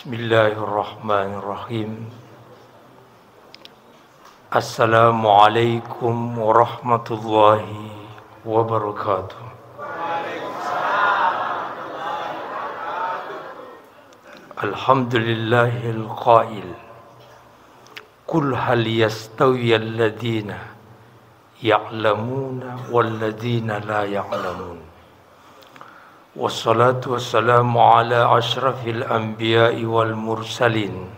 Bismillahirrahmanirrahim. Assalamualaikum warahmatullahi wabarakatuh. Alhamdulillahil qail. Qul hal yastawiyal ladina ya'lamuna wal ladina la ya'lamun. Wassalatu wassalamu ala ashrafil anbiya'i wal mursalin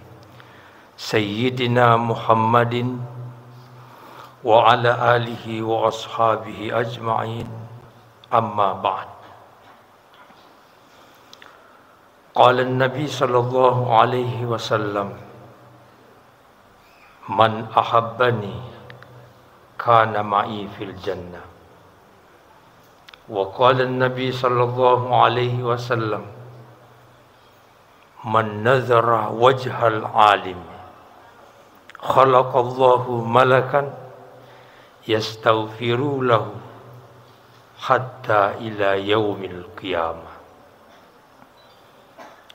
Sayyidina Muhammadin wa ala alihi wa ashabihi ajma'in, amma ba'd. Qala an-nabi sallallahu alaihi wasallam, man ahabbani kana ma'i fil jannah. Wa qala an-nabi sallallahu alaihi wasallam, man nazara wajhal alim khalaqallahu malakan yastaghfiru lahu hatta ila yaumil qiyamah.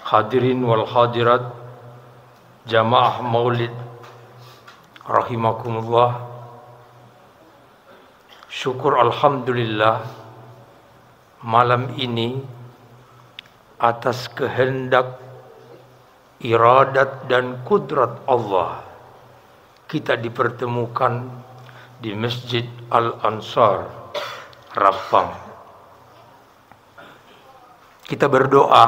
Hadirin wal hadirat jamaah maulid rahimakumullah. Syukur alhamdulillah, malam ini atas kehendak, iradat dan kudrat Allah kita dipertemukan di Masjid Al-Ansar Rappang. Kita berdoa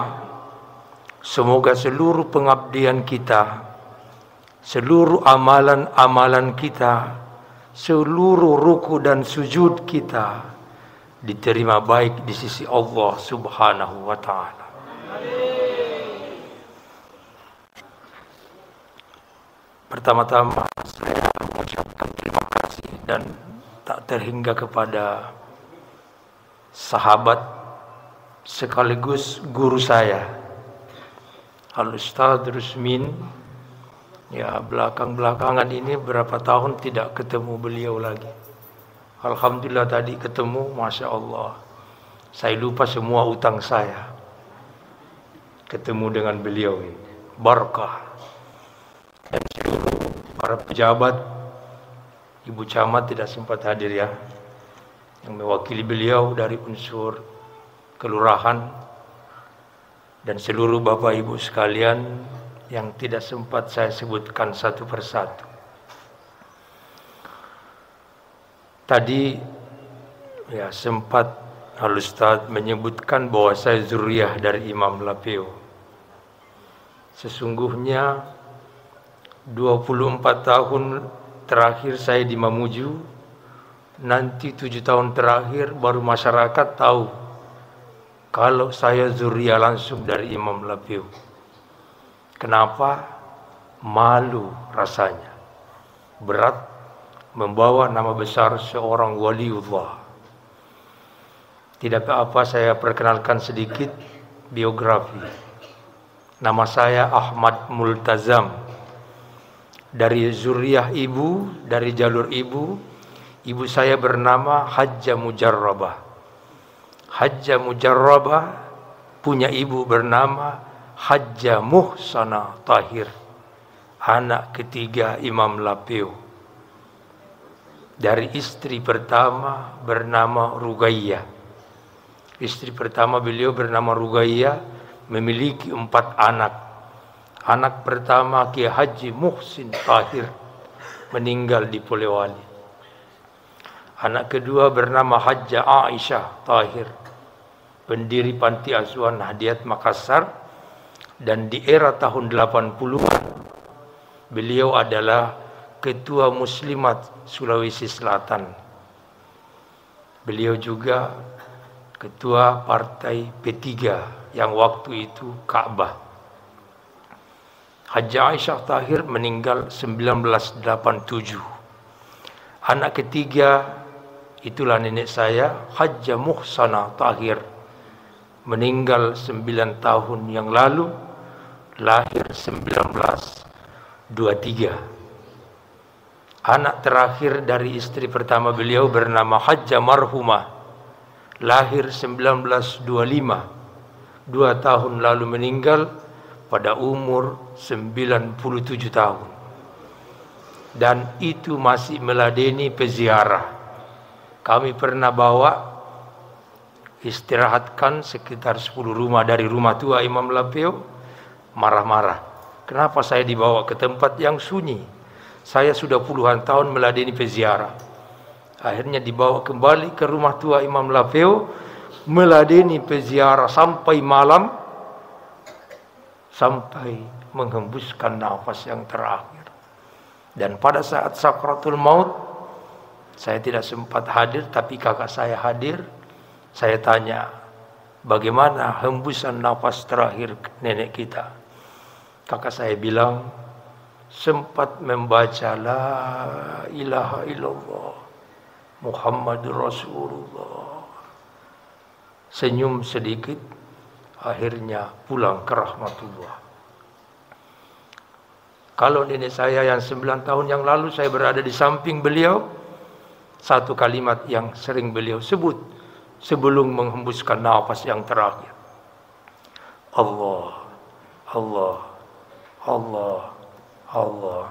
semoga seluruh pengabdian kita, seluruh amalan-amalan kita, seluruh ruku dan sujud kita diterima baik di sisi Allah Subhanahu wa ta'ala. Pertama-tama saya mengucapkan terima kasih dan tak terhingga kepada sahabat sekaligus guru saya, Al-Ustaz Rusmin. Ya, belakangan ini berapa tahun tidak ketemu beliau lagi. Alhamdulillah tadi ketemu, Masya Allah. Saya lupa semua utang saya. Ketemu dengan beliau ini. Barakah. Dan seluruh para pejabat, Ibu Camat tidak sempat hadir ya. Yang mewakili beliau dari unsur kelurahan. Dan seluruh Bapak Ibu sekalian yang tidak sempat saya sebutkan satu persatu. Tadi ya sempat Al-Ustaz menyebutkan bahwa saya zuriyah dari Imam Lapeo. Sesungguhnya 24 tahun terakhir saya di Mamuju, nanti 7 tahun terakhir baru masyarakat tahu kalau saya zuriyah langsung dari Imam Lapeo. Kenapa? Malu rasanya. Berat membawa nama besar seorang waliullah. Tidak apa-apa saya perkenalkan sedikit biografi. Nama saya Ahmad Multazam. Dari zuriyah ibu, dari jalur ibu, ibu saya bernama Hajjah Mujarrabah. Hajjah Mujarrabah punya ibu bernama Hajjah Muhsana Tahir, anak ketiga Imam Lapeo. Dari istri pertama bernama Rugaiyah. Istri pertama beliau bernama Rugaiyah, memiliki 4 anak. Anak pertama Kiai Haji Muhsin Tahir, meninggal di Polewali. Anak kedua bernama Hajjah Aisyah Tahir, pendiri Panti Asuhan Hadiat Makassar. Dan di era tahun 80-an beliau adalah Ketua Muslimat Sulawesi Selatan. Beliau juga Ketua Partai P3 yang waktu itu Ka'bah. Hajjah Aisyah Tahir meninggal 1987. Anak ketiga itulah nenek saya, Hajjah Muhsana Tahir, meninggal 9 tahun yang lalu, lahir 1923. Anak terakhir dari istri pertama beliau bernama Hajjah Marhumah, lahir 1925, 2 tahun lalu meninggal, pada umur 97 tahun. Dan itu masih meladeni peziarah. Kami pernah bawa, istirahatkan sekitar 10 rumah dari rumah tua Imam Lapeo, marah-marah. Kenapa saya dibawa ke tempat yang sunyi? Saya sudah puluhan tahun meladeni peziarah. Akhirnya dibawa kembali ke rumah tua Imam Lapeo, meladeni peziarah sampai malam, sampai menghembuskan nafas yang terakhir. Dan pada saat sakratul maut, saya tidak sempat hadir, tapi kakak saya hadir. Saya tanya, bagaimana hembusan nafas terakhir nenek kita? Kakak saya bilang, sempat membaca la ilaha illallah Muhammadur Rasulullah. Senyum sedikit, akhirnya pulang ke rahmatullah. Kalau nenek saya yang 9 tahun yang lalu saya berada di samping beliau, satu kalimat yang sering beliau sebut sebelum menghembuskan nafas yang terakhir, Allah, Allah, Allah, Allah.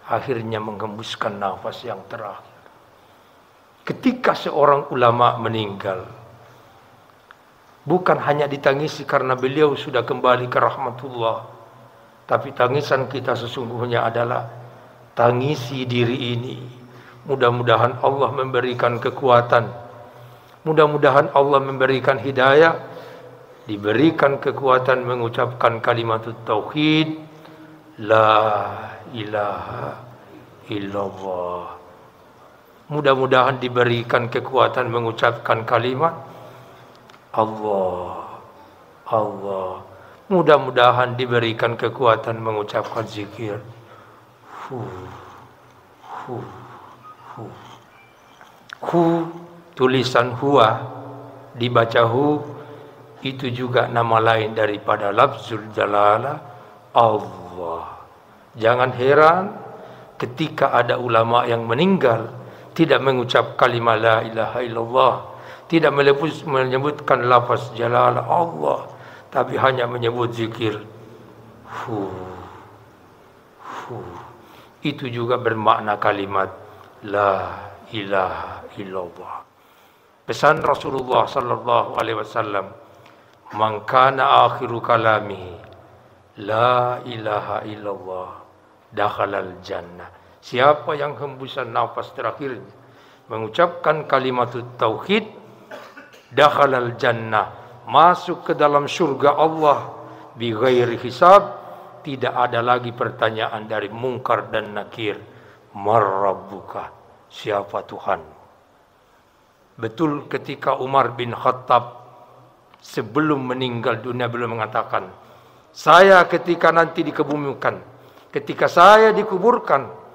Akhirnya menghembuskan nafas yang terakhir. Ketika seorang ulama meninggal, bukan hanya ditangisi karena beliau sudah kembali ke rahmatullah, tapi tangisan kita sesungguhnya adalah tangisi diri ini. Mudah-mudahan Allah memberikan kekuatan, mudah-mudahan Allah memberikan hidayah, diberikan kekuatan mengucapkan kalimat tauhid, la ilaha illallah. Mudah-mudahan diberikan kekuatan mengucapkan kalimat Allah, Allah. Mudah-mudahan diberikan kekuatan mengucapkan zikir. Tulisan huwa dibaca hu, itu juga nama lain daripada lafzul jalalah Allah. Jangan heran ketika ada ulama yang meninggal tidak mengucap kalimat la ilaha illallah, tidak menyebutkan lafaz jalalah Allah, tapi hanya menyebut zikir. Itu juga bermakna kalimat la ilaha illallah. Pesan Rasulullah sallallahu alaihi wasallam, "Man kana akhiru kalamihi la ilaha illallah, dakhalal jannah." Siapa yang hembusan nafas terakhirnya mengucapkan kalimat tauhid, dakhalal jannah, masuk ke dalam surga Allah bi ghairi hisab, tidak ada lagi pertanyaan dari mungkar dan nakir. Marrabbuka, siapa Tuhan? Betul ketika Umar bin Khattab sebelum meninggal dunia beliau mengatakan, saya ketika nanti dikebumikan, ketika saya dikuburkan,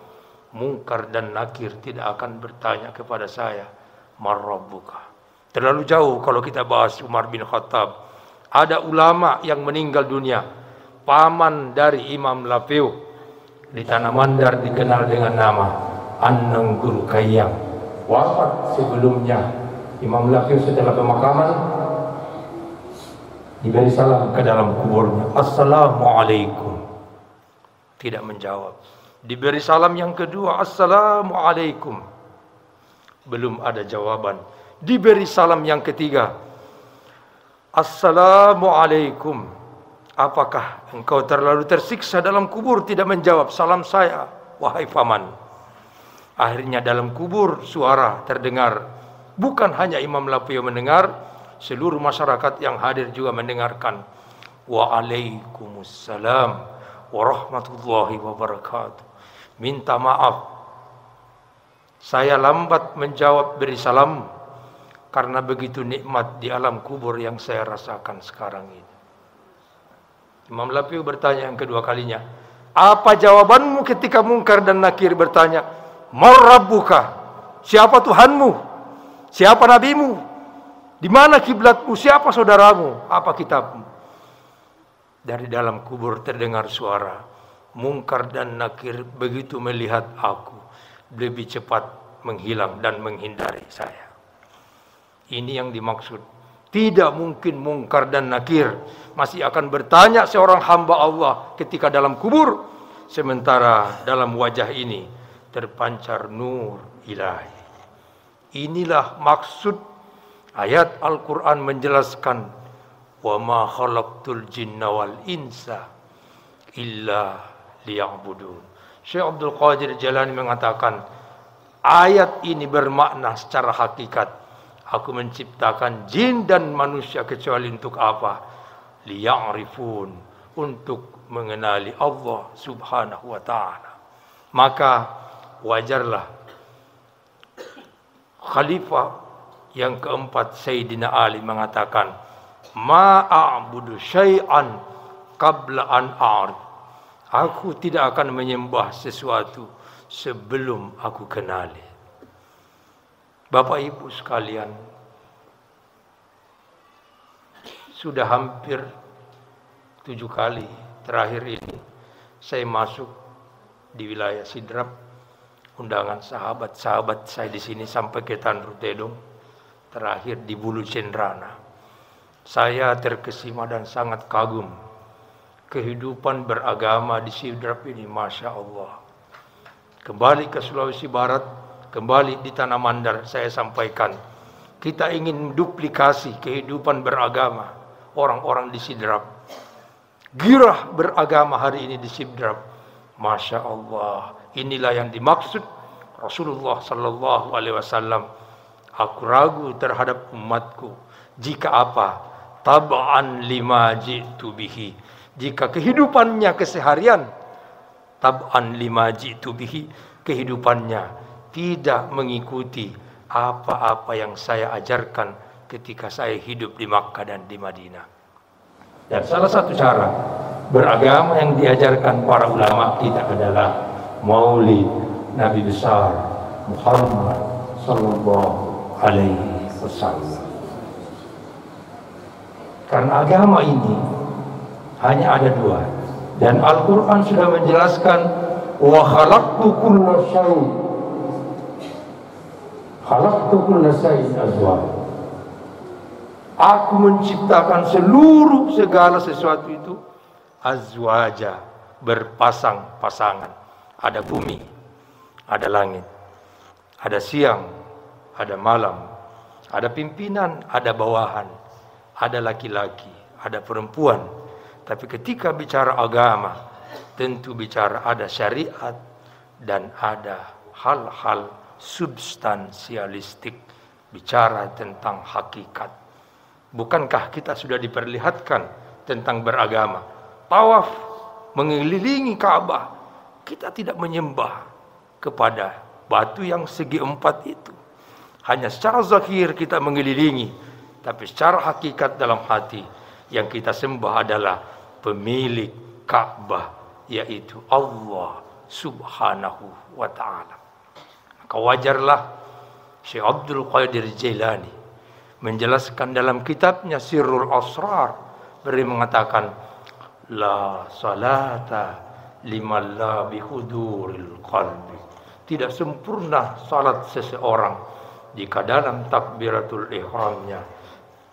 mungkar dan nakir tidak akan bertanya kepada saya, Marrabbuka. Terlalu jauh kalau kita bahas Umar bin Khattab. Ada ulama yang meninggal dunia, paman dari Imam Lapeo, di Tanah Mandar dikenal dengan nama An-Nanggul Kayyam. Wafat sebelumnya Imam Lapeo setelah pemakaman, diberi salam ke dalam kuburnya, Assalamualaikum. Tidak menjawab. Diberi salam yang kedua, Assalamualaikum. Belum ada jawaban. Diberi salam yang ketiga, Assalamualaikum. Apakah engkau terlalu tersiksa dalam kubur tidak menjawab salam saya, wahai paman? Akhirnya dalam kubur suara terdengar. Bukan hanya Imam Lapeo mendengar, seluruh masyarakat yang hadir juga mendengarkan. Waalaikumsalam warahmatullahi wabarakatuh. Minta maaf, saya lambat menjawab beri salam karena begitu nikmat di alam kubur yang saya rasakan sekarang ini. Imam Lapeo bertanya yang kedua kalinya, apa jawabanmu ketika mungkar dan nakir bertanya, Marrabbuka, siapa Tuhanmu, siapa nabimu, di mana kiblatmu, siapa saudaramu, apa kitabmu? Dari dalam kubur terdengar suara, mungkar dan nakir begitu melihat aku, lebih cepat menghilang dan menghindari saya. Ini yang dimaksud Tidak mungkin mungkar dan nakir masih akan bertanya seorang hamba Allah ketika dalam kubur, sementara dalam wajah ini terpancar nur ilahi. Inilah maksud ayat Al-Quran menjelaskan, wa ma khalaqtul jinna wal insa illa liya'budun. Syekh Abdul Qadir Jailani mengatakan, ayat ini bermakna secara hakikat, aku menciptakan jin dan manusia kecuali untuk apa? Liya'rifun, untuk mengenali Allah subhanahu wa ta'ala. Maka wajarlah Khalifah yang keempat Sayyidina Ali mengatakan, ma'a'budu syai'an qabla an a'rif. Aku tidak akan menyembah sesuatu sebelum aku kenali. Bapak Ibu sekalian, sudah hampir 7 kali terakhir ini saya masuk di wilayah Sidrap, undangan sahabat-sahabat saya di sini sampai ke Tanru Tedong, terakhir di Bulu Cendrana. Saya terkesima dan sangat kagum kehidupan beragama di Sidrap ini, Masya Allah. Kembali ke Sulawesi Barat, kembali di Tanah Mandar, saya sampaikan, kita ingin duplikasi kehidupan beragama orang-orang di Sidrap. Girah beragama hari ini di Sidrap, Masya Allah. Inilah yang dimaksud Rasulullah Sallallahu Alaihi Wasallam. Aku ragu terhadap umatku jika apa? Tab'an lima ji'tu bihi. Jika kehidupannya keseharian, tab'an lima ji'tu bihi, kehidupannya tidak mengikuti apa-apa yang saya ajarkan ketika saya hidup di Makkah dan di Madinah. Dan salah satu cara beragama yang diajarkan para ulama kita adalah Maulid Nabi besar Muhammad sallallahu alaihi wasallam. Karena agama ini hanya ada 2, dan Al-Quran sudah menjelaskan, wa khalaqtu kulla syai', khalaqtu kulla syai'in azwaj. Aku menciptakan segala sesuatu itu azwaja, berpasang-pasangan. Ada bumi, ada langit, ada siang, ada malam, ada pimpinan, ada bawahan, ada laki-laki, ada perempuan. Tapi ketika bicara agama, tentu bicara ada syariat dan ada hal-hal substansialistik, bicara tentang hakikat. Bukankah kita sudah diperlihatkan tentang beragama? Tawaf mengelilingi Ka'bah, kita tidak menyembah kepada batu yang segi 4 itu. Hanya secara zahir kita mengelilingi, tapi secara hakikat dalam hati yang kita sembah adalah pemilik Ka'bah, yaitu Allah subhanahu wa ta'ala. Maka wajarlah Syekh Abdul Qadir Jailani menjelaskan dalam kitabnya Sirrul Asrar, beliau mengatakan, la salata liman la bihuduril qalbi. Tidak sempurna salat seseorang jika dalam takbiratul ihramnya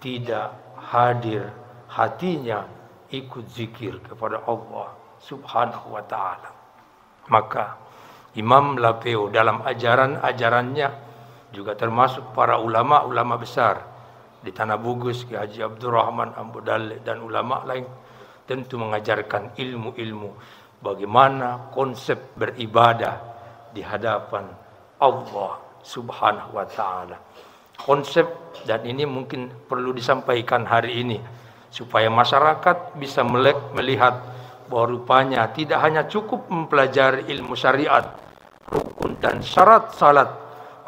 tidak hadir hatinya ikut zikir kepada Allah subhanahu wa ta'ala. Maka Imam Lapeo dalam ajaran-ajarannya juga termasuk para ulama-ulama besar di Tanah Bugus, Ki Haji Abdurrahman Ambu Dalle dan ulama lain, tentu mengajarkan ilmu-ilmu bagaimana konsep beribadah di hadapan Allah subhanahu wa ta'ala. Konsep, dan ini mungkin perlu disampaikan hari ini supaya masyarakat bisa melihat bahwa rupanya tidak hanya cukup mempelajari ilmu syariat, rukun dan syarat salat,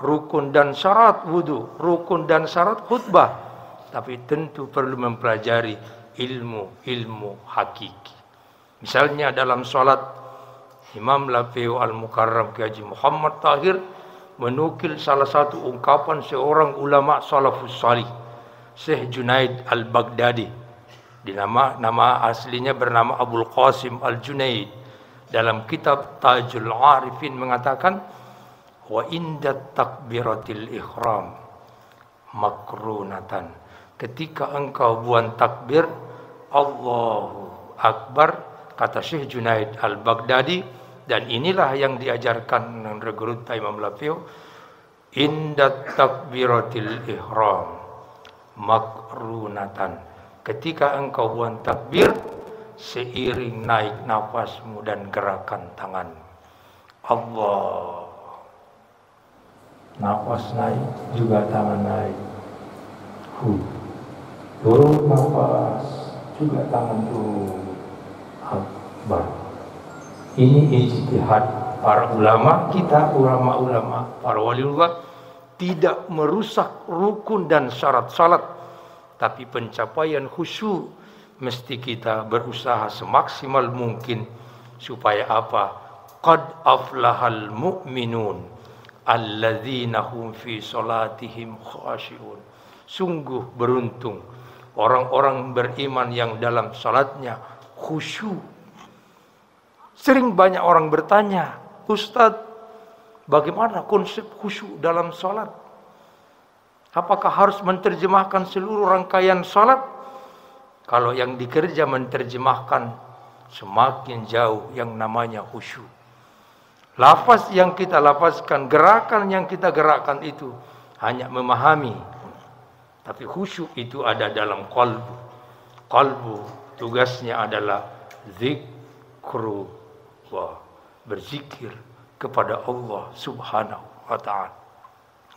rukun dan syarat wudu, rukun dan syarat khutbah, tapi tentu perlu mempelajari ilmu-ilmu hakiki. Misalnya dalam salat, Imam Lapeo Al-Mukarram Ki Haji Muhammad Tahir menukil salah satu ungkapan seorang ulama salafus salih, Syekh Junaid Al-Baghdadi. Di nama aslinya bernama Abul Qasim Al-Junaid. Dalam kitab Tajul Arifin mengatakan, wa inda takbiratil ihram makrunatan ketika engkau buang takbir Allahu Akbar, kata Syekh Junaid Al-Baghdadi, dan inilah yang diajarkan menurut Imam Lafiu, indat takbiratil ihram makrunatan, ketika engkau buang takbir seiring naik nafasmu dan gerakan tangan. Allah, nafas naik juga tangan naik. Turun nafas juga tangan turun. Akbar. Ini ijtihad para ulama kita, ulama-ulama, para waliullah, tidak merusak rukun dan syarat salat, tapi pencapaian khusyuk mesti kita berusaha semaksimal mungkin supaya apa? Qad aflahal mu'minun alladzina hum fi salatihim khashi'un. Sungguh beruntung orang-orang beriman yang dalam salatnya khusyuk. Sering banyak orang bertanya, Ustadz, bagaimana konsep khusyuk dalam salat? Apakah harus menerjemahkan seluruh rangkaian salat? Kalau yang dikerja menerjemahkan, semakin jauh yang namanya khusyuk. Lafaz yang kita lafazkan, gerakan yang kita gerakkan itu hanya memahami. Tapi khusyuk itu ada dalam qalbu. Qalbu tugasnya adalah zikrullah, berzikir kepada Allah Subhanahu wa ta'ala.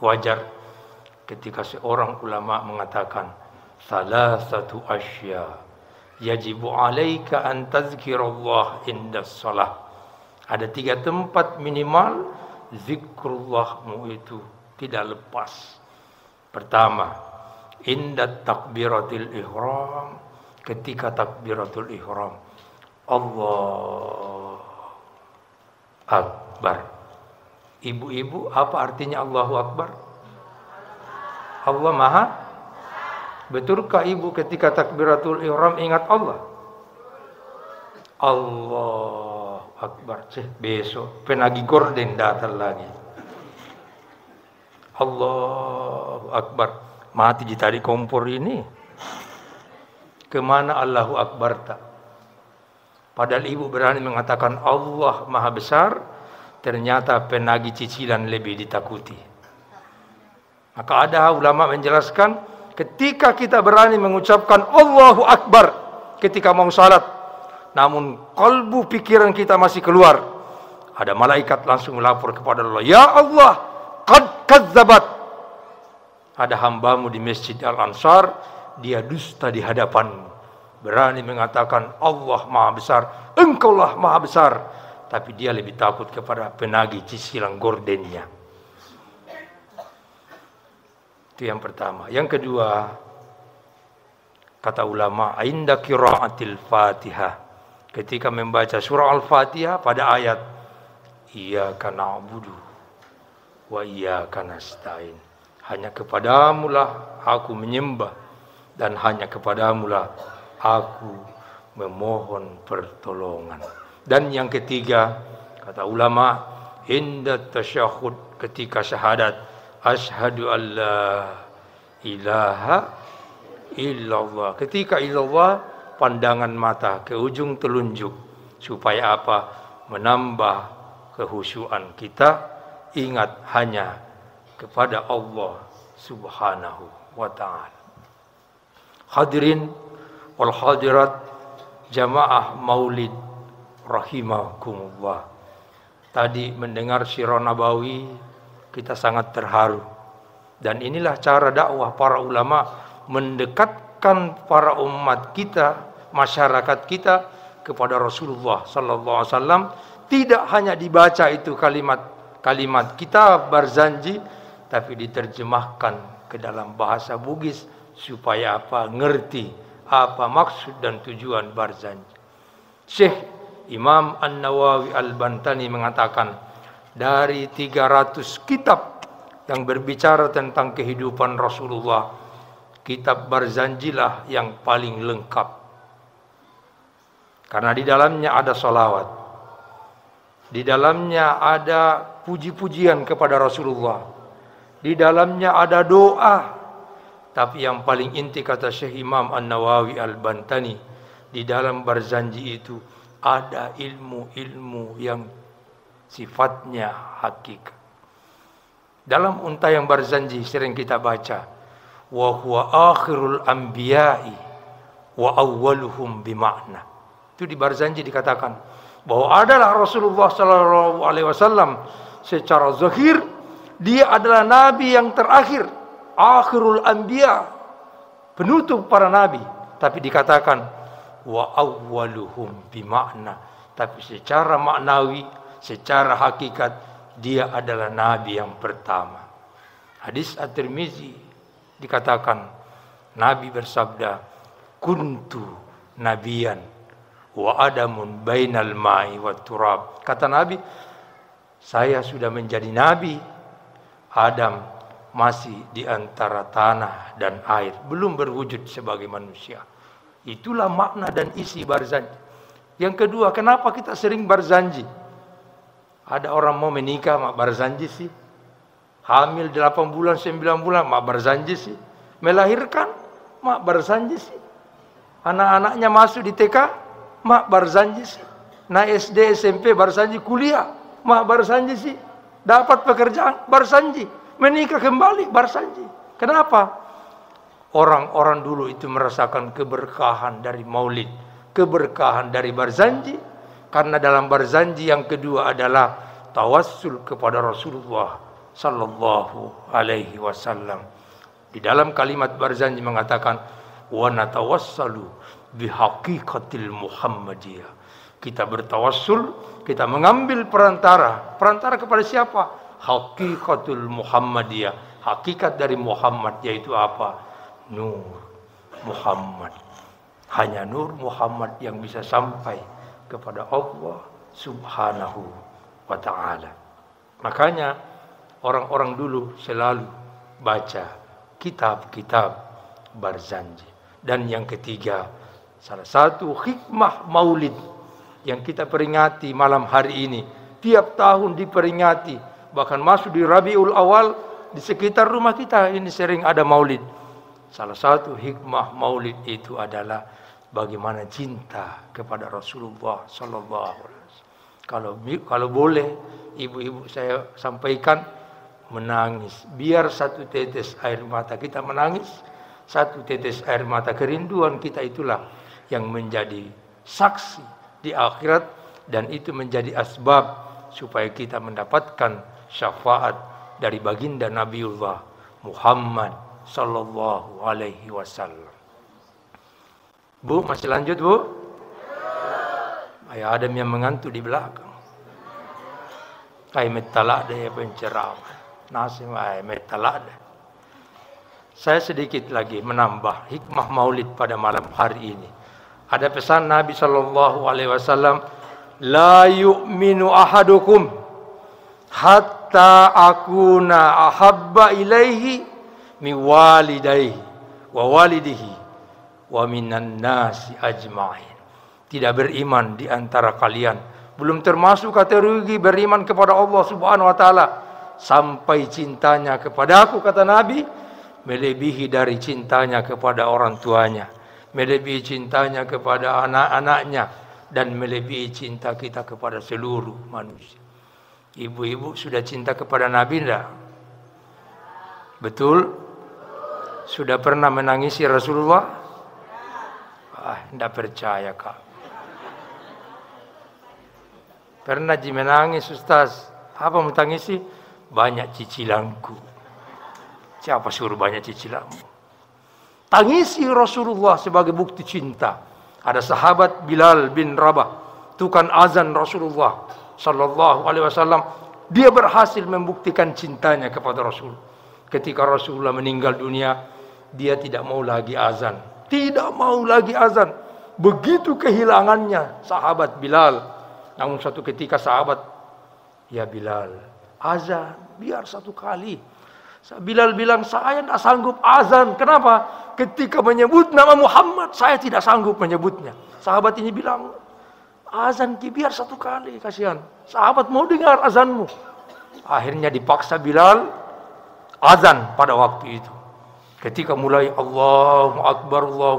Wajar ketika seorang ulama mengatakan, salasatu asya yajibu alaika an tazkirallah inda salah. Ada 3 tempat minimal zikrullahmu itu tidak lepas. Pertama, inda takbiratil ihram, ketika takbiratul ihram, Allah Akbar. Ibu-ibu, apa artinya Allahu Akbar? Allah Maha. Betulkah ibu ketika takbiratul ihram ingat Allah? Allah Akbar. Besok penagih gorden datang lagi. Allahu Akbar. Mati ditarik kompor ini. Kemana Allahu Akbar tak? Padahal ibu berani mengatakan Allah Maha Besar, ternyata penagih cicilan lebih ditakuti. Maka ada ulama menjelaskan, ketika kita berani mengucapkan Allahu Akbar ketika mau salat, namun kalbu pikiran kita masih keluar, ada malaikat langsung melapor kepada Allah, ya Allah, qad kadzabat. Ada hambamu di Masjid Al-Ansar, dia dusta di hadapanmu. Berani mengatakan Allah Maha Besar, engkaulah Maha Besar. Tapi dia lebih takut kepada penagih cicilan gordennya. Itu yang pertama. Yang kedua, kata ulama, inda qiraatil Fatihah, ketika membaca surah Al-Fatihah pada ayat iyyaka na'budu wa iyyaka nasta'in, hanya kepadamulah aku menyembah dan hanya kepadamulah aku memohon pertolongan. Dan yang ketiga, kata ulama, inda tasyahud, ketika syahadat, asyhadu alla ilaha illallah. Ketika illallah, pandangan mata ke ujung telunjuk, supaya apa? Menambah kehusyuan kita, ingat hanya kepada Allah Subhanahu wa ta'ala. Hadirin wal hadirat jamaah maulid rahimakumullah. Tadi mendengar sirah nabawi, kita sangat terharu. Dan inilah cara dakwah para ulama mendekatkan para umat kita, masyarakat kita kepada Rasulullah sallallahu alaihi wasallam. Tidak hanya dibaca itu kalimat kita berzanji, tapi diterjemahkan ke dalam bahasa Bugis supaya apa? Ngerti apa maksud dan tujuan berzanji. Syekh Imam An-Nawawi Al-Bantani mengatakan, dari 300 kitab yang berbicara tentang kehidupan Rasulullah, kitab berzanjilah yang paling lengkap. Karena di dalamnya ada salawat, di dalamnya ada puji-pujian kepada Rasulullah, di dalamnya ada doa, Tapi yang paling inti kata Syekh Imam An-Nawawi Al-Bantani, di dalam berzanji itu ada ilmu-ilmu yang sifatnya hakikat. Dalam untayan berzanji sering kita baca, wa huwa akhirul anbiya'i wa awwaluhum bimakna. Itu di berzanji dikatakan bahwa adalah Rasulullah sallallahu alaihi wasallam secara zahir dia adalah nabi yang terakhir, akhirul anbiya, penutup para nabi, tapi dikatakan wa awwaluhum bimakna, tapi secara maknawi, secara hakikat dia adalah nabi yang pertama. Hadis At-Tirmizi dikatakan Nabi bersabda, kuntu nabiyan wa adamun bainal ma'i wat turab. Kata Nabi, saya sudah menjadi nabi, Adam masih di antara tanah dan air, belum berwujud sebagai manusia. Itulah makna dan isi berzanji. Yang kedua, kenapa kita sering berzanji? Ada orang mau menikah, mak berzanji sih. Hamil 8 bulan, 9 bulan, mak berzanji sih. Melahirkan, mak berzanji sih. Anak-anaknya masuk di TK, mak berzanji sih. Naik SD, SMP, berzanji. Kuliah, mak berzanji sih. Dapat pekerjaan, berzanji. Menikah kembali, berzanji. Kenapa? Orang-orang dulu itu merasakan keberkahan dari maulid, keberkahan dari berzanji. Karena dalam berzanji yang kedua adalah tawassul kepada Rasulullah sallallahu alaihi wasallam. Di dalam kalimat berzanji mengatakan wa natawassalu bihaqiqatil Muhammadiyah. Kita bertawassul, kita mengambil perantara. Perantara kepada siapa? Haqiqatul Muhammadiyah. Hakikat dari Muhammad yaitu apa? Nur Muhammad. Hanya nur Muhammad yang bisa sampai kepada Allah Subhanahu wa ta'ala. Makanya orang-orang dulu selalu baca kitab-kitab berzanji. Dan yang ketiga, salah satu hikmah maulid yang kita peringati malam hari ini, tiap tahun diperingati, bahkan masuk di Rabiul Awal, di sekitar rumah kita ini sering ada maulid. Salah satu hikmah maulid itu adalah bagaimana cinta kepada Rasulullah sallallahu alaihi wasallam. Kalau boleh ibu-ibu saya sampaikan, menangis. Biar satu tetes air mata kita menangis, satu tetes air mata kerinduan kita itulah yang menjadi saksi di akhirat, dan itu menjadi asbab supaya kita mendapatkan syafaat dari baginda Nabiullah Muhammad sallallahu alaihi wasallam. Bu, masih lanjut, Bu? Ayah Adam yang mengantuk di belakang. Ay metalak deh penceramah. Nasi ay metalak deh. Saya sedikit lagi menambah hikmah maulid pada malam hari ini. Ada pesan Nabi sallallahu alaihi wasallam, la yu'minu ahadukum hatta akuna ahabba ilaihi mi walidayhi wa walidihi wa minan nasi ajma'in. Tidak beriman di antara kalian, belum termasuk kategori beriman kepada Allah Subhanahu wa taala, sampai cintanya kepadaku, kata Nabi, melebihi dari cintanya kepada orang tuanya, melebihi cintanya kepada anak-anaknya, dan melebihi cinta kita kepada seluruh manusia. Ibu-ibu sudah cinta kepada Nabi enggak? Betul? Sudah pernah menangisi Rasulullah? Enggak percaya, Kak. Pernah menangis, Ustaz. Apa mau tangisi? Banyak cicilanku. Siapa suruh banyak cicilanmu? Tangisi Rasulullah sebagai bukti cinta. Ada sahabat Bilal bin Rabah, tukang azan Rasulullah sallallahu alaihi wasallam. Dia berhasil membuktikan cintanya kepada Rasul. Ketika Rasulullah meninggal dunia, dia tidak mau lagi azan. Tidak mau lagi azan. Begitu kehilangannya sahabat Bilal. Namun suatu ketika sahabat, ya Bilal, azan biar satu kali. Bilal bilang, saya tidak sanggup azan. Kenapa? Ketika menyebut nama Muhammad, saya tidak sanggup menyebutnya. Sahabat ini bilang, azan biar satu kali, kasihan. Sahabat mau dengar azanmu. Akhirnya dipaksa Bilal azan pada waktu itu. Ketika mulai Allahu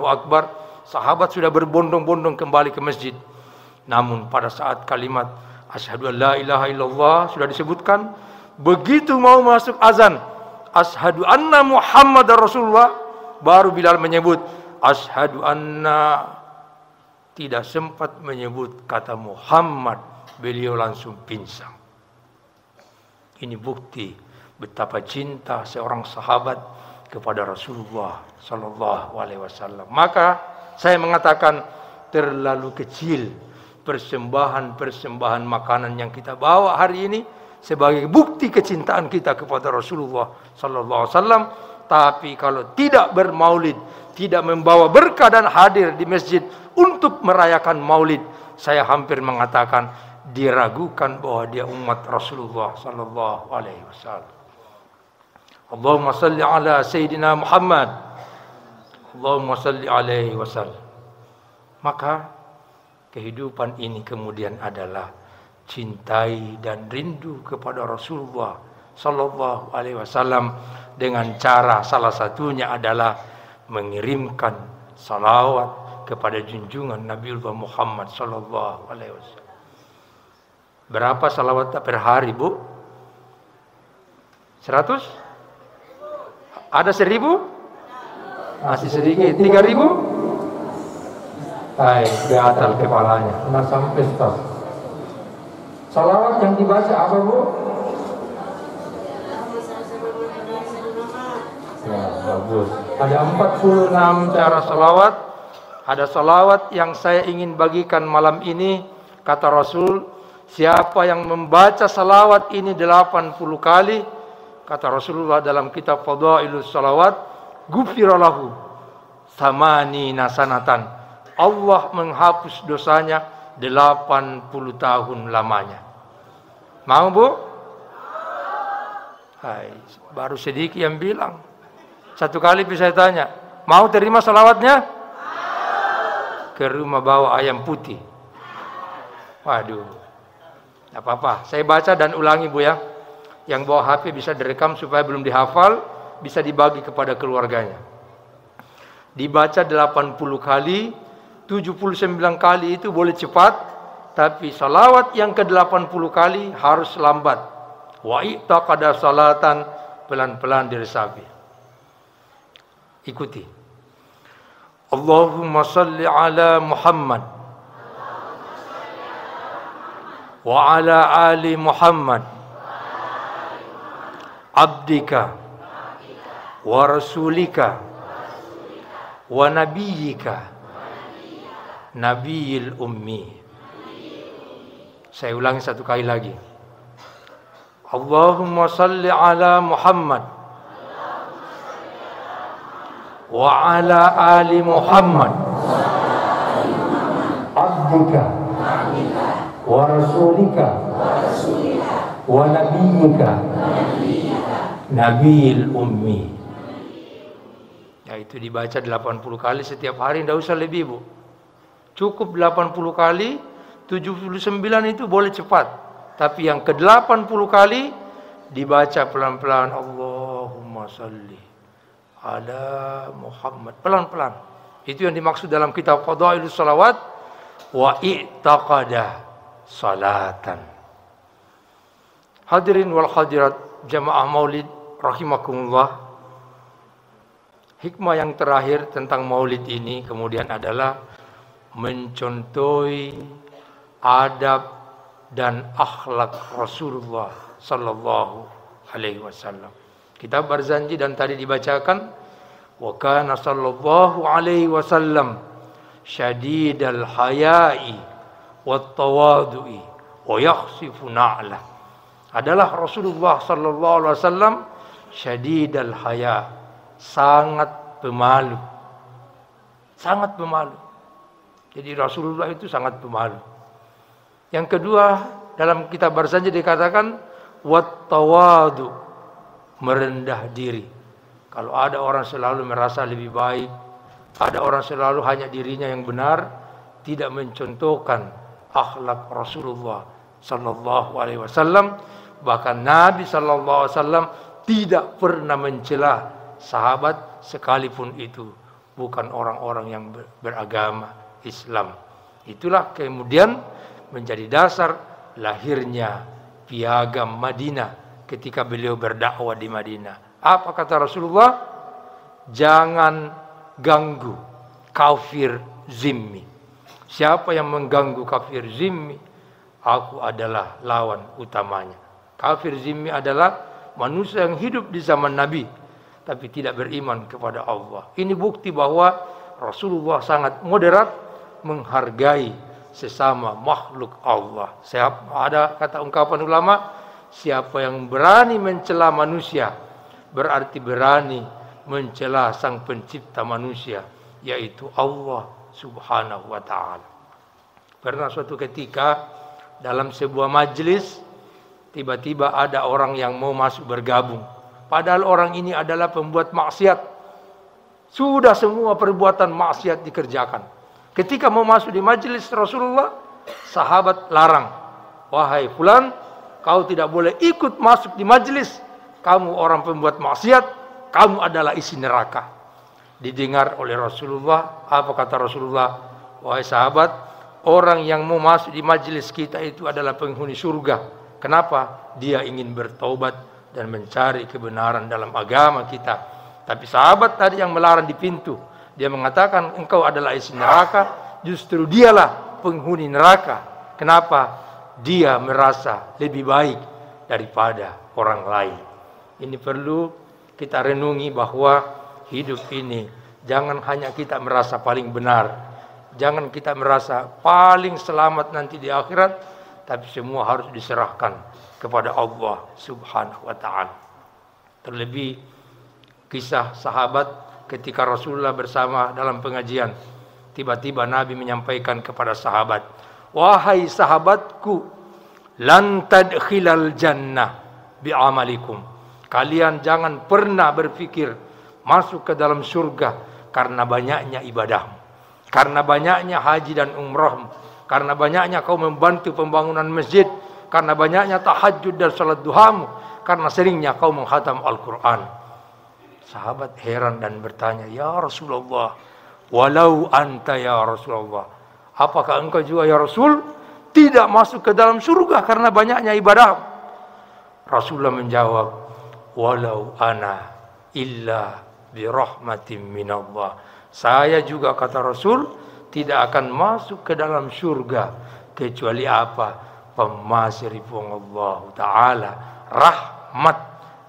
Akbar, sahabat sudah berbondong-bondong kembali ke masjid. Namun pada saat kalimat asyhadu an la ilaha illallah sudah disebutkan, begitu mau masuk azan, asyhadu anna Muhammadar Rasulullah, baru Bilal menyebut asyhadu anna. Tidak sempat menyebut kata Muhammad, beliau langsung pingsan. Ini bukti betapa cinta seorang sahabat kepada Rasulullah sallallahu alaihi wasallam. Maka saya mengatakan terlalu kecil persembahan makanan yang kita bawa hari ini sebagai bukti kecintaan kita kepada Rasulullah sallallahu alaihi wasallam. Tapi kalau tidak bermaulid, tidak membawa berkah dan hadir di masjid untuk merayakan maulid, saya hampir mengatakan diragukan bahwa dia umat Rasulullah sallallahu alaihi wasallam. Allahumma salli ala Sayyidina Muhammad. Allahumma salli alaihi wasallam. Maka kehidupan ini kemudian adalah cintai dan rindu kepada Rasulullah sallallahu alaihi wasallam dengan cara salah satunya adalah mengirimkan salawat kepada junjungan Nabiullah Muhammad sallallahu alaihi wasallam. Berapa salawat per hari, Bu? 100? Ada 1000? Masih sedikit. 3000? Hai, gatal kepalanya. Nggak sampai stop. Salawat yang dibaca apa, Bu? Ya, bagus. Ada 46 cara salawat. Ada salawat yang saya ingin bagikan malam ini. Kata Rasul, siapa yang membaca salawat ini 80 kali, kata Rasulullah dalam kitab Fadailus Salawat, ghufira lahu samani nasanatan. Allah menghapus dosanya 80 tahun lamanya. Mau, Bu? Hai, baru sedikit yang bilang. Satu kali bisa saya tanya, mau terima salawatnya? Ke rumah bawa ayam putih. Waduh, tidak apa-apa. Saya baca dan ulangi, Bu ya. Yang bawa HP bisa direkam supaya belum dihafal, bisa dibagi kepada keluarganya. Dibaca 80 kali, 79 kali itu boleh cepat, tapi salawat yang ke-80 kali harus lambat. Wa i'taqada salatan, pelan-pelan diresapi. Ikuti. Allahumma salli ala Muhammad wa ala ali Muhammad abdika wa rasulika wa nabiyyika nabiyil ummi. Saya ulangi satu kali lagi. Allahumma salli ala Muhammad wa ala ali Muhammad abdika wa rasulika wa nabiyyika nabiyil ummi. Ya, itu dibaca 80 kali setiap hari, tidak usah lebih, Bu. Cukup 80 kali, 79 itu boleh cepat. Tapi yang ke-80 kali dibaca pelan-pelan. Allahumma salli ala Muhammad, pelan-pelan. Itu yang dimaksud dalam kitab Fadailus Salawat, wa i'taqada salatan. Hadirin wal hadirat jamaah maulid rahimakumullah. Hikmah yang terakhir tentang maulid ini kemudian adalah mencontohi adab dan akhlak Rasulullah sallallahu alaihi wasallam. Kitab Barzanji dan tadi dibacakan, wa kana sallallahu alaihi wasallam syadidal haya'i wat tawadu'i wa yakhsifu na'lah. Adalah Rasulullah sallallahu alaihi wasallam syadidal haya, sangat pemalu. Sangat pemalu. Jadi Rasulullah itu sangat pemalu. Yang kedua, dalam kitab Barzanji dikatakan wat tawadu, merendah diri. Kalau ada orang selalu merasa lebih baik, ada orang selalu hanya dirinya yang benar, tidak mencontohkan akhlak Rasulullah sallallahu alaihi wasallam. Bahkan Nabi sallallahu alaihi wasallam tidak pernah mencela sahabat sekalipun itu bukan orang-orang yang beragama Islam. Itulah kemudian menjadi dasar lahirnya Piagam Madinah ketika beliau berdakwah di Madinah. Apa kata Rasulullah? Jangan ganggu kafir zimmi. Siapa yang mengganggu kafir zimmi, aku adalah lawan utamanya. Kafir zimmi adalah manusia yang hidup di zaman Nabi tapi tidak beriman kepada Allah. Ini bukti bahwa Rasulullah sangat moderat menghargai sesama makhluk Allah. Ada kata ungkapan ulama, siapa yang berani mencela manusia berarti berani mencela sang pencipta manusia, yaitu Allah Subhanahu wa ta'ala. Pernah suatu ketika dalam sebuah majelis, tiba-tiba ada orang yang mau masuk bergabung. Padahal orang ini adalah pembuat maksiat. Sudah semua perbuatan maksiat dikerjakan. Ketika mau masuk di majelis Rasulullah, sahabat larang. Wahai fulan, kau tidak boleh ikut masuk di majelis. Kamu orang pembuat maksiat, kamu adalah isi neraka. Didengar oleh Rasulullah. Apa kata Rasulullah? Wahai sahabat, orang yang mau masuk di majelis kita itu adalah penghuni surga. Kenapa? Dia ingin bertaubat dan mencari kebenaran dalam agama kita. Tapi sahabat tadi yang melarang di pintu, dia mengatakan engkau adalah isi neraka. Justru dialah penghuni neraka. Kenapa? Dia merasa lebih baik daripada orang lain. Ini perlu kita renungi bahwa hidup ini jangan hanya kita merasa paling benar, jangan kita merasa paling selamat nanti di akhirat, tapi semua harus diserahkan kepada Allah Subhanahu wa ta'ala. Terlebih kisah sahabat ketika Rasulullah bersama dalam pengajian, tiba-tiba Nabi menyampaikan kepada sahabat, wahai sahabatku, lan tadkhilal jannah bi'amalikum. Kalian jangan pernah berpikir masuk ke dalam surga karena banyaknya ibadahmu, karena banyaknya haji dan umrahmu, karena banyaknya kau membantu pembangunan masjid, karena banyaknya tahajud dan salat duhamu, karena seringnya kau menghatam Al-Quran. Sahabat heran dan bertanya, ya Rasulullah, walau anta ya Rasulullah, apakah engkau juga ya Rasul tidak masuk ke dalam surga karena banyaknya ibadah? Rasulullah menjawab, walau ana illa birahmatin minallah. Saya juga, kata Rasul, tidak akan masuk ke dalam surga kecuali apa? Allah ta'ala, rahmat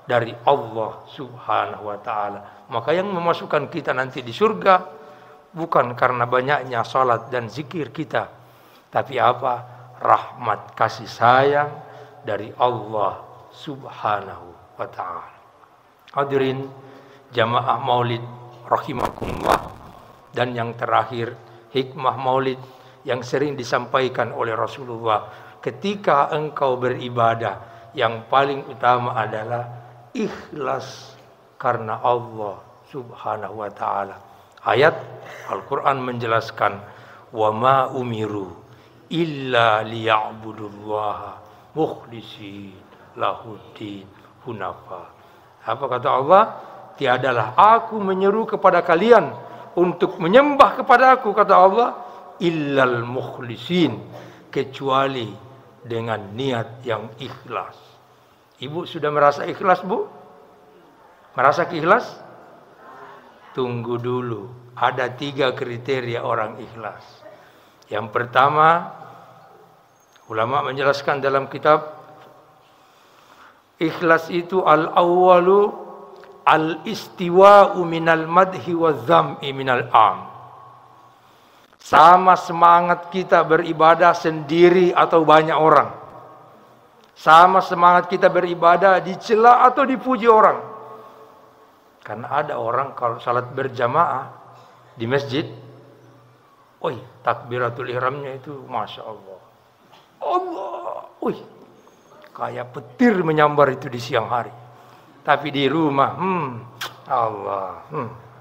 dari Allah Subhanahu wa ta'ala. Maka yang memasukkan kita nanti di surga bukan karena banyaknya salat dan zikir kita, tapi apa? Rahmat kasih sayang dari Allah Subhanahu wa ta'ala. Hadirin jamaah maulid rahimakumullah. Dan yang terakhir, hikmah maulid yang sering disampaikan oleh Rasulullah, ketika engkau beribadah, yang paling utama adalah ikhlas karena Allah Subhanahu wa ta'ala. Ayat Al-Quran menjelaskan, wa ma umiru illa liya'budullaha mukhlisin lahuddin hunafa. Apa kata Allah? Tiadalah aku menyeru kepada kalian untuk menyembah kepada aku, kata Allah, illal mukhlisin, kecuali dengan niat yang ikhlas. Ibu sudah merasa ikhlas, Bu? Merasa ikhlas? Tunggu dulu. Ada 3 kriteria orang ikhlas. Yang pertama, ulama menjelaskan dalam kitab, ikhlas itu al-awwalu al-istiwa'u minal madhi wa zam'i minal am. Sama semangat kita beribadah sendiri atau banyak orang. Sama semangat kita beribadah dicela atau dipuji orang. Karena ada orang kalau salat berjamaah di masjid, oi, takbiratul ihramnya itu Masya Allah. Allah, oi, kayak petir menyambar itu di siang hari. Tapi di rumah, Allah,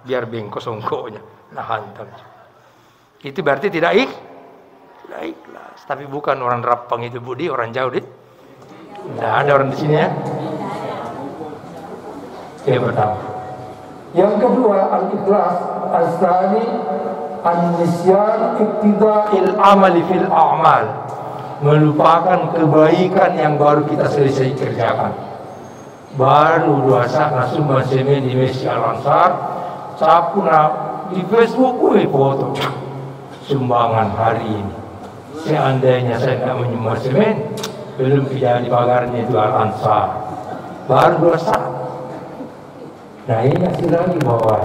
biar bengkok songkoknya, nah hantam. Itu berarti tidak ikhlas. Tapi bukan orang Rapang itu, Budi, orang jauh deh. Tidak ada orang di sini ya. Yang pertama, Yang kedua al-ikhlas, al-tsani an-nisyan iktida'il amali fil a'mal, melupakan kebaikan yang baru kita selesai kerjakan. Baru 2 saat langsung semen di Masjid Al-Ansar, sapu di Facebook, foto sumbangan hari ini. Seandainya saya tidak menyumbang semen, belum jadi pagarnya itu Al-Ansar. Baru 2 saat. Nah ini masih lagi bahwa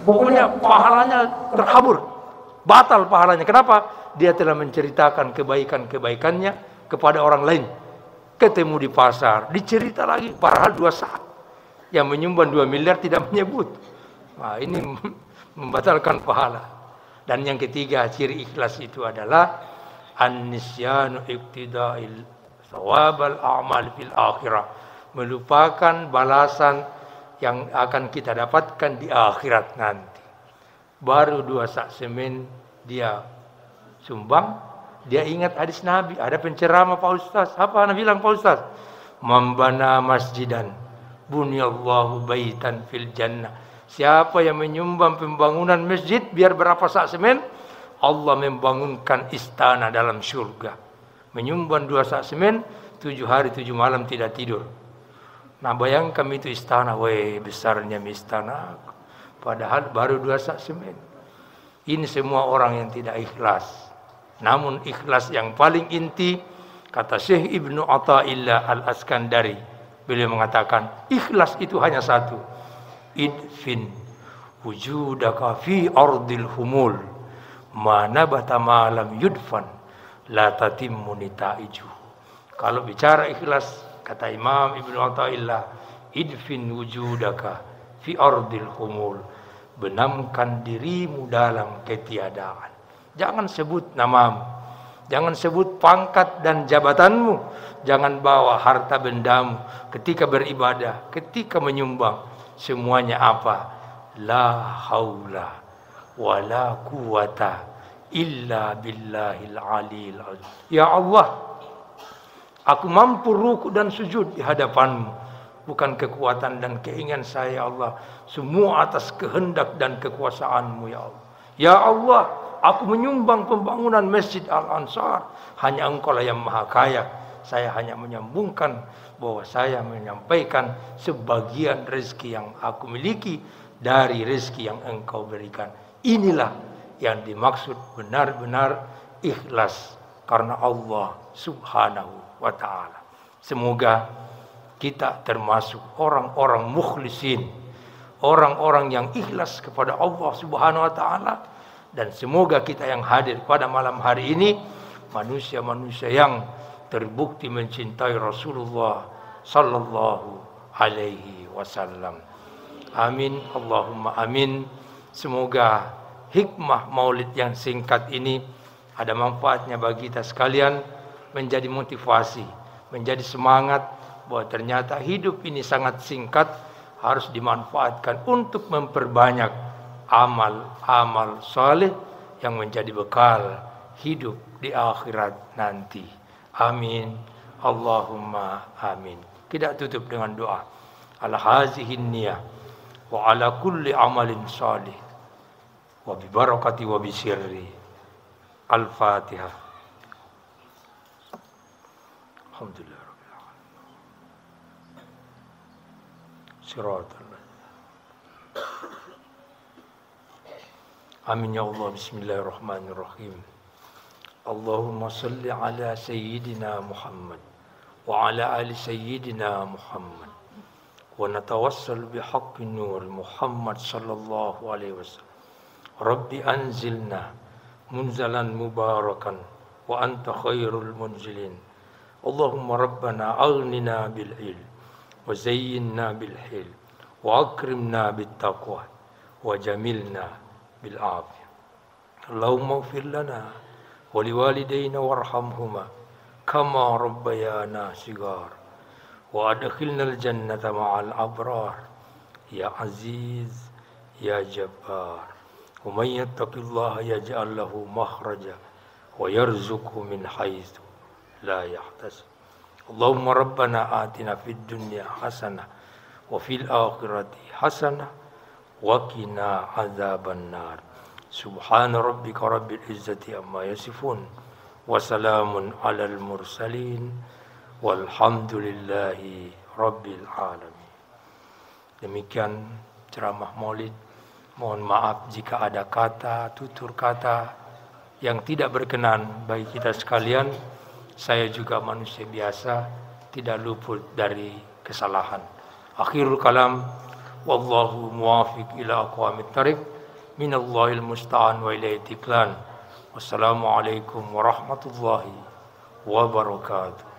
pokoknya pahalanya terhabur, batal pahalanya. Kenapa? Dia telah menceritakan kebaikan-kebaikannya kepada orang lain. Ketemu di pasar, dicerita lagi, padahal 2 saat. Yang menyumbang 2 miliar tidak menyebut. Nah ini membatalkan pahala. Dan yang ketiga, ciri ikhlas itu adalah an-nisyanu iktida'il thawabal a'mal fil akhirah, melupakan balasan yang akan kita dapatkan di akhirat nanti. Baru 2 sak semen dia sumbang, dia ingat hadis Nabi. Ada penceramah Pak Ustaz, apa Nabi bilang Pak Ustaz? Membana masjidan bunyallahu baitan fil jannah. Siapa yang menyumbang pembangunan masjid biar berapa sak semen, Allah membangunkan istana dalam surga. Menyumbang 2 sak semen, 7 hari 7 malam tidak tidur. Nah bayangkan itu istana, besarnya istana, padahal baru 2 sak semen. Ini semua orang yang tidak ikhlas. Namun ikhlas yang paling inti, kata Syekh Ibnu Athaillah Al-Askandari, beliau mengatakan ikhlas itu hanya satu. Idfin wujudaka fi ardil humul, mana bata malam yudfan la tatimmu nitaiju. Kalau bicara ikhlas, kata Imam Ibnu Athaillah, idfin wujudaka fi ardil humul, benamkan dirimu dalam ketiadaan. Jangan sebut namamu, jangan sebut pangkat dan jabatanmu, jangan bawa harta bendamu ketika beribadah, ketika menyumbang. Semuanya apa? La haula wa la quwata illa billahil aliyil azim. Ya Allah, aku mampu ruku dan sujud di hadapanmu. Bukan kekuatan dan keinginan saya, ya Allah. Semua atas kehendak dan kekuasaanmu, ya Allah. Ya Allah, aku menyumbang pembangunan Masjid Al-Ansar. Hanya Engkau lah yang maha kaya. Saya hanya menyambungkan bahwa saya menyampaikan sebagian rezeki yang aku miliki dari rezeki yang Engkau berikan. Inilah yang dimaksud benar-benar ikhlas karena Allah Subhanahu wa ta'ala. Semoga kita termasuk orang-orang mukhlisin, orang-orang yang ikhlas kepada Allah Subhanahu wa ta'ala, dan semoga kita yang hadir pada malam hari ini manusia-manusia yang terbukti mencintai Rasulullah sallallahu alaihi wasallam. Amin, Allahumma amin. Semoga hikmah maulid yang singkat ini ada manfaatnya bagi kita sekalian, menjadi motivasi, menjadi semangat bahwa ternyata hidup ini sangat singkat, harus dimanfaatkan untuk memperbanyak amal-amal saleh yang menjadi bekal hidup di akhirat nanti. Amin, Allahumma amin. Kita tutup dengan doa. Ala hazihin niyah wa ala kulli amalin salih wa bi barakati wa bi sirri. Al-Fatihah. Alhamdulillah rabbil alamin. Siratal. Amin ya Allah. Bismillahirrahmanirrahim. Allahumma salli ala sayyidina Muhammad wa ala ali sayyidina Muhammad wa natawassal bihaqqi nur Muhammad sallallahu alaihi wasallam. Rabbi anzilna munzalan mubarakan wa anta khairul munzilin. Allahumma rabbana aghnina bil ilm wa zayyinna bil hilm wa akrimna bit taqwa wa jamilna bil afiyah. Allahumma ighfir lana ولوالدينا وارحمهما كما ربيانا صغار وأدخلنا الجنة مع الأبرار يا عزيز يا جبار. ومن يتق الله يجعل له مخرجا ويرزقه من حيث لا يحتسب. اللهم ربنا آتنا في الدنيا حسنة wa fil akhirati hasanah wa qina adzabannar. Subhana rabbika rabbil izzati amma yasifun wa salamun alal mursalin walhamdulillahi rabbil alamin. Demikian ceramah Maulid. Mohon maaf jika ada kata, tutur kata yang tidak berkenan bagi kita sekalian. Saya juga manusia biasa, tidak luput dari kesalahan. Akhirul kalam, wallahu muwafiq ila aqwamit thariq, minallahil musta'an wa ilaihi tiklan. Wassalamualaikum warahmatullahi wabarakatuh.